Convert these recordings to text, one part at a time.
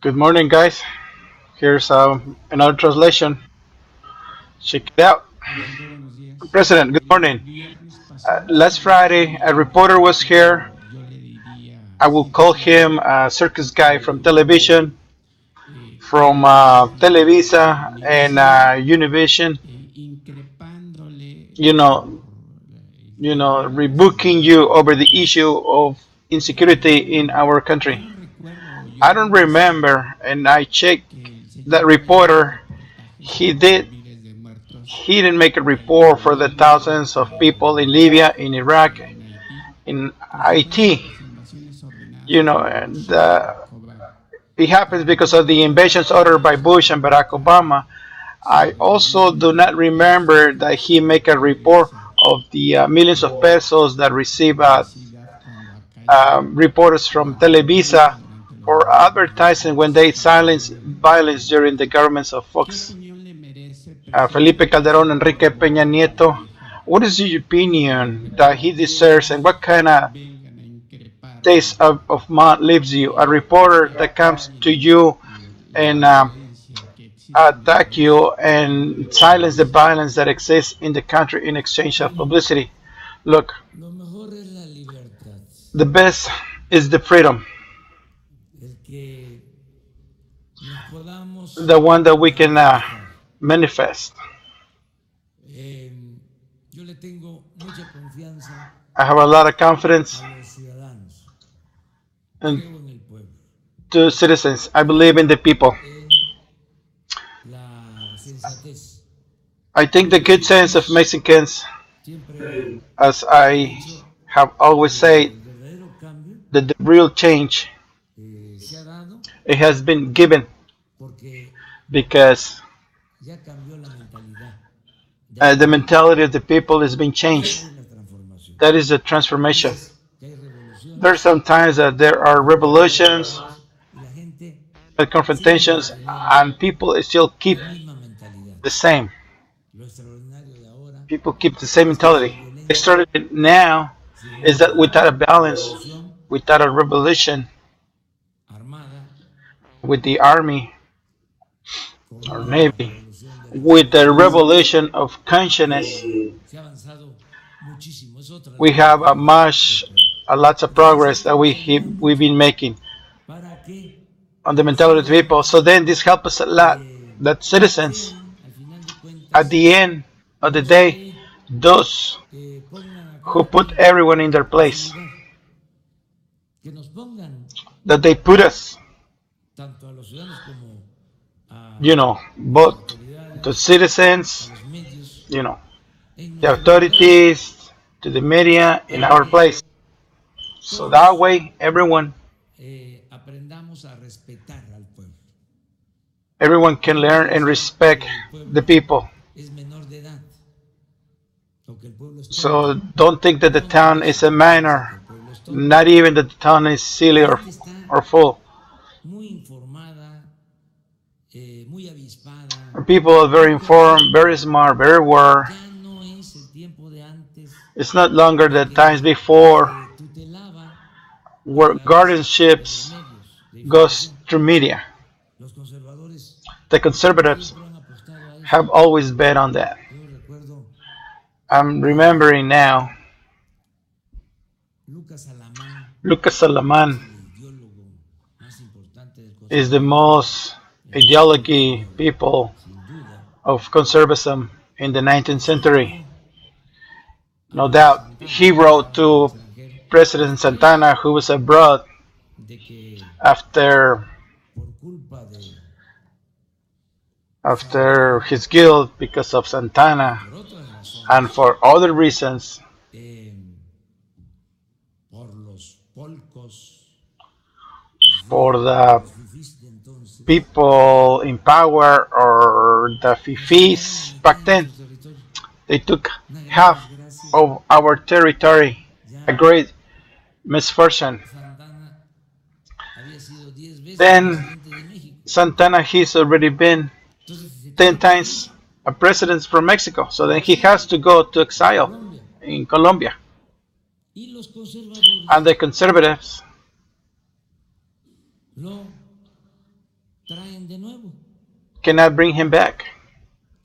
Good morning, guys. Here's another translation. Check it out. Presidente, buenos días. President, good El morning. viernes pasado Last yo le Friday, a diría, reporter was here. yo le diría I will call him cínico, a circus guy from television, from criticándole a Televisa and Univisión, Univision. increpándole You know, por el tema de la rebooking seguridad you en el over the país. issue of insecurity in our Yo country. no recuerdo, yo I don't no sé remember, and I checked que el that señor vaya a hacer reporter. reportajes He sobre los did miles de muertos he didn't make a en report for the Libia, thousands of people in Libya, in Iraq, en Haití, in consecuencia de Haiti. las invasiones ordenadas por And Bush y Barack it happens because of the invasions ordered by Bush and Barack Obama. I sobre los also do millones de not remember pesos that he de make a report Televisa of the millions of pesos that receive publicidad cuando acallan reporters from la violencia Televisa durante los for gobiernos de advertising when Fox they y silence Calderón. violence during the governments of ¿Qué Fox. opinión le merece, Felipe presidente, Calderón, esta Enrique Peña provocación tan Nieto. vieja What is your opinion that de he que deserves, and what ellos kind of vengan a increparlo taste of mind leaves you? A reporter that comes to you la and violencia que existe en el attack país you and silence the violence that exists in the country in exchange of publicity. Look, Lo mejor es la libertad, the best is the freedom, el que nos podamos the one that we can manifestar. manifest. Eh, yo le tengo mucha confianza I have a lot of confidence a los ciudadanos. in Creo en el pueblo, to citizens. I believe in the people. en la sensatez. I think the good sense of Mexicans, Siempre as he I dicho have always said, que el verdadero cambio that the real change se ha dado it has been given porque because ya cambió la mentalidad del the pueblo. mentality of the people has been Esa changed. es la transformación. That is a A transformation. veces que hay There's revoluciones, sometimes that there are revolutions, confrontaciones y la gente sigue confrontations, manteniendo and people still keep la misma mentalidad. the same. Lo extraordinario de ahora People keep the same es que mentality. sin They violencia, started now sin is that una without a balance, revolución without a revolution armada, with the army como or la navy, revolución de la with the conciencia, revolution of consciousness, se ha avanzado muchísimo. Es otra la we have a mentalidad del much, pueblo. a lots of Entonces progress esto that nos ayuda we've mucho been making para que on the los mentality of the people. So ciudadanos then this helps us a lot. That citizens, sean, al final de at cuentas, the end of the los day, que those pongan a who cada put quien everyone in their en su place, lugar, que nos pongan that they put us, tanto a los ciudadanos como a las both the autoridades, a citizens, los medios, you know, en the nuestro lugar authorities, to the media in para our que place. So that todos way, aprendamos a respetar al pueblo. everyone can Yo no learn quiero and decir respect que el the pueblo people. es menor de edad o que el pueblo es So tonto. don't think that the No, no town es is a eso, no piensen que minor, el pueblo es tonto. not even that the town is La silly gente está or full. muy informada, muy avispada, People are very muy informed, very consciente. smart, very aware. Ya no es el tiempo de antes It's not longer de the times que before se tutelaba a where través de los guardianships medios de goes información. through media. Los conservadores The conservatives siempre han apostado a eso. have always bet on that. Yo recuerdo I'm que remembering now Lucas Alamán Lucas es Salaman el ideólogo más importante del is the conservadurismo most en el siglo ideology XIX, people sin duda. of conservatism in the 19th century. Escribió No a doubt. Santana He cuando wrote estaba en el to extranjero President después Santana, who was abroad de que after por culpa de after Santana his guilt because of y Santana por otras and razones, for other reasons, eh, por los polcos, for the los fifís de entonces, people in power or the nos quitaron la fifis mitad back de then, nuestro territorio. they took Una gran half desgracia. of our territory. A Ya great misfortune. Santana había sido 10 veces Then presidente de México. Santana, he's already been Entonces se 10 tiene que times ir a president from Mexico. So al then he exilio has to go to a exile Colombia. in Colombia. Y los And conservadores the conservatives lo traen de nuevo. cannot bring him back.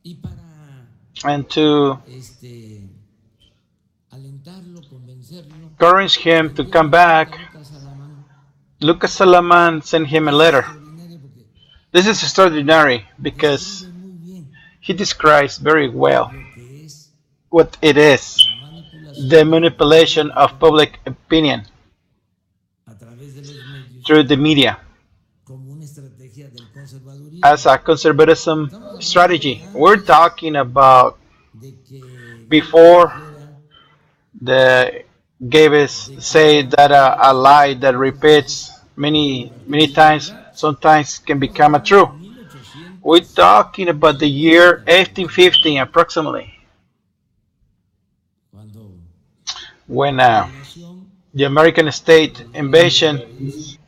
Y para And to este, alentarlo, convencerlo, encourage him to envía come una carta back, a Lucas Alamán. Lucas Salaman sent him a Esta es letter. extraordinaria porque This is extraordinary because describe muy bien he describes very well lo que es what it is, la the manipulación de la opinión manipulation of pública public opinion a través de los medios through the media como una estrategia del as conservadurismo. a conservatism Estamos hablando de strategy. We're antes talking about de que Gates before dijera the Gavis de say que that a lie that muchas veces repeats puede many convertirse en times verdad. sometimes can Estamos become a hablando de true. We're talking about the year 1850 1850 aproximadamente, approximately cuando when la invasión the American state del gran invasion zarpazo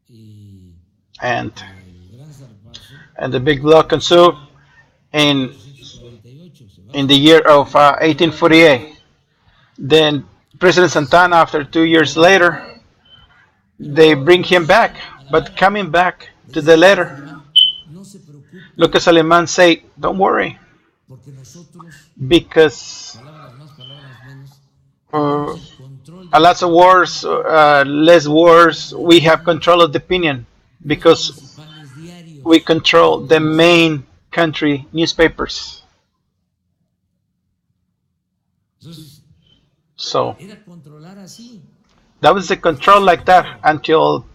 y and el gran zarpazo the big se block ensued presenta en in 1848, se va in the Santana year of 1848. Then President Santana, y after 2 years lo later, deja, they pero bring him back. volviendo a la But letra, coming back le to the dice Lucas letter, Alemán, no se preocupe Lucas Aleman say, "Don't worry, porque nosotros, because palabras más, palabras menos, uh, tenemos el control de a la lot of opinión wars, pública less porque wars, we have manejamos control of the opinion los because principales we diarios control del the país. main country newspapers." Entonces, So era controlar así. that was the Hasta control hace like that poco until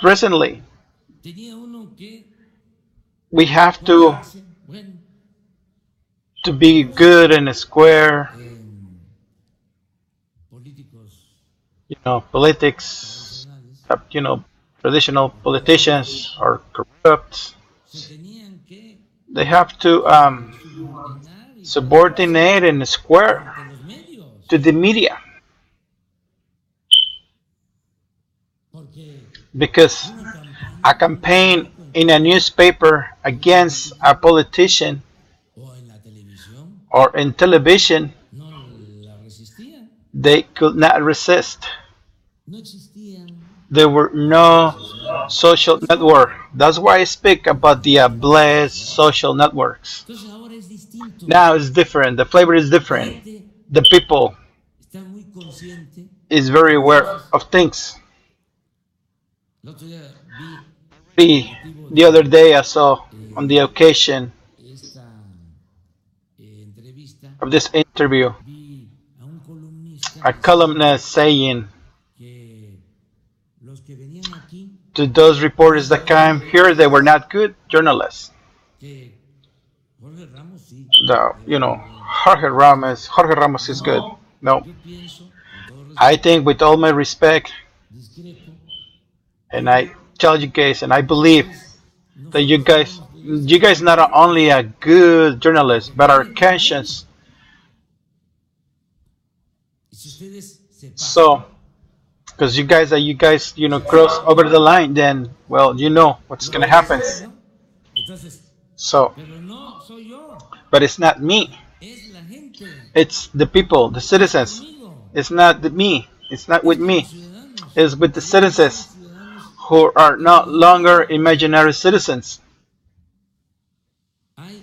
recently. tenía uno que We have cuadrarse, bueno, to be los good and square. políticos Politics, tradicionales traditional corruptos politicians are corrupt. se tenían que They have to subordinar y cuadrarse subordinate and square ante los to medios, the media porque because una a campaña de un campaign político en in a contra newspaper de un against a político politician o en la televisión or in television, no la resistían, they could not resist. no existían There were las redes no sociales. social Entonces network. ahora That's why I speak about the no las redes blessed sociales. social networks. Entonces ahora es distinto. Now it's different. The flavor is La different. gente The people está muy consciente is de very las aware cosas. of things. El otro día vi con The, motivo the other de day I saw on the eh, occasion esta entrevista, of this interview vi a un columnista a diciendo columnist saying que los que venían aquí to those no reporters eran that buenos came here they were periodistas, not good journalists. que Jorge Ramos sí, The era muy buen Jorge Ramos is good. No, No, yo pienso, con todo I respeto, think with all my respect, discrepo, and I que tell you guys, and I believe ustedes no that solo son buenos you periodistas, guys sino not que only a good journalist, porque but tienen are inteligencia. conscious. Y si ustedes se pasan, So, because you guys cross over the line, then well, you know what's lo gonna van a happen. hacer, ¿no? Entonces, So, pero no soy yo, but it's not me. es la gente, It's the people, the es citizens. conmigo, It's not me. It's not with es con los me. ciudadanos, It's with the que ya no son citizens ciudadanos who are not longer imaginarios. imaginary citizens. Hay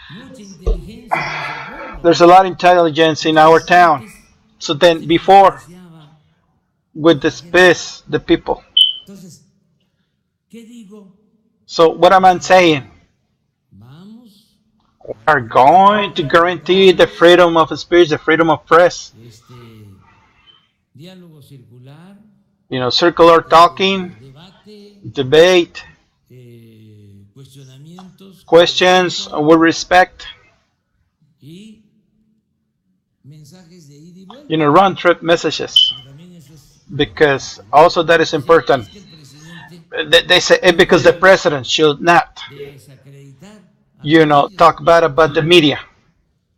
mucha inteligencia en nuestro pueblo. There's a lot of intelligence in our Entonces town. antes So then, se before, menospreciaba with a the la gente. space, the people. Entonces, ¿qué digo? So what am I Que saying? vamos We a are going to garantizar guarantee cada the vez freedom of speech, the freedom of press. diálogo circular, Circular talking, debate, debate, cuestionamientos con questions respeto with respect. y mensajes de ida y vuelta, Round trip messages. porque también eso es Because importante, ¿no? also that is Decir, important. es que el presidente They say no because the debe president should not, desacreditar a los medios. talk bad about the media.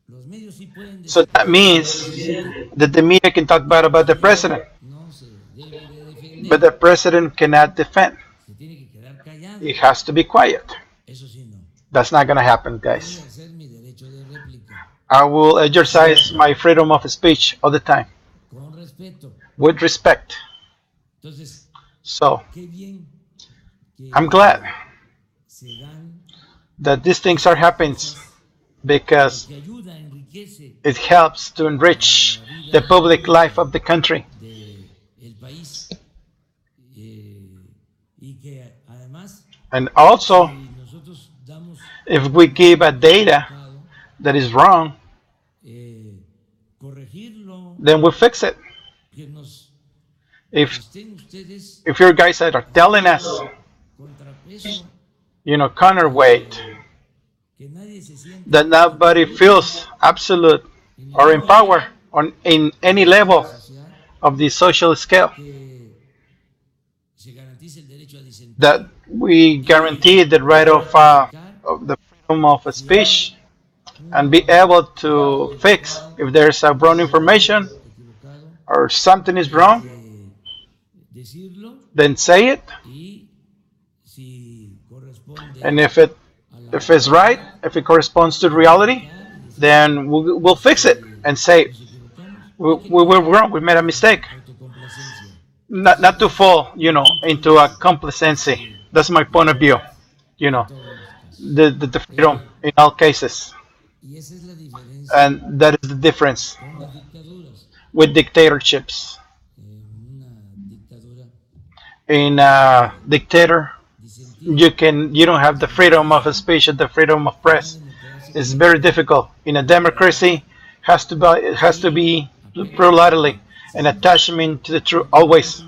Los medios sí pueden So that desacreditar al means presidente, that the media can talk bad pero el about the president, presidente no se debe de but the defender, president cannot defend. se tiene que quedar He callado. has to be quiet. Eso sí, no. That's not gonna happen, Voy a guys. ejercer mi derecho de réplica I will exercise my freedom of speech all the time con respeto. with respect. Entonces, So qué bien I'm glad que se dan that these things are happening because porque ayuda, enriquece it helps to enrich la the vida public life pública of the country. del país y que además And also, si nosotros damos if we give a un data resultado, that is wrong, eh, corregirlo, then we fix it. que nos If estén ustedes if your guys that are telling us, haciendo contrapeso, counterweight, que, que nadie se that sienta nobody feels absolute en or ningún in power nivel on in any de la level sociedad, of the social scale, que se garantice el derecho a that disentir we y guarantee the right rectificar of the freedom of si speech hay and be un able dato to fix equivocado, if there's a wrong un information dato equivocado, or something is wrong, decirlo then say it. y si And corresponde a if la it's right, realidad, if it corresponds to reality, rectificar y decir, then we'll fix it este, and say nos equivocamos. we, Hay que we were evitar wrong. We made a mistake. autocomplacencia. Not Ese to es fall, mi punto de into a vista complacency. este, That's my point of view. You en know, todos los casos. the freedom in all cases, Y esa es la diferencia and that is the difference con las dictaduras. with dictatorships. Una dictadura, In a dictator, disentir. you don't have the freedom of speech and the freedom of En una press. democracia It's tiene very que difficult. In a haber democracy, it has to be y apego a la plurality verdad and siempre. attachment to the truth always.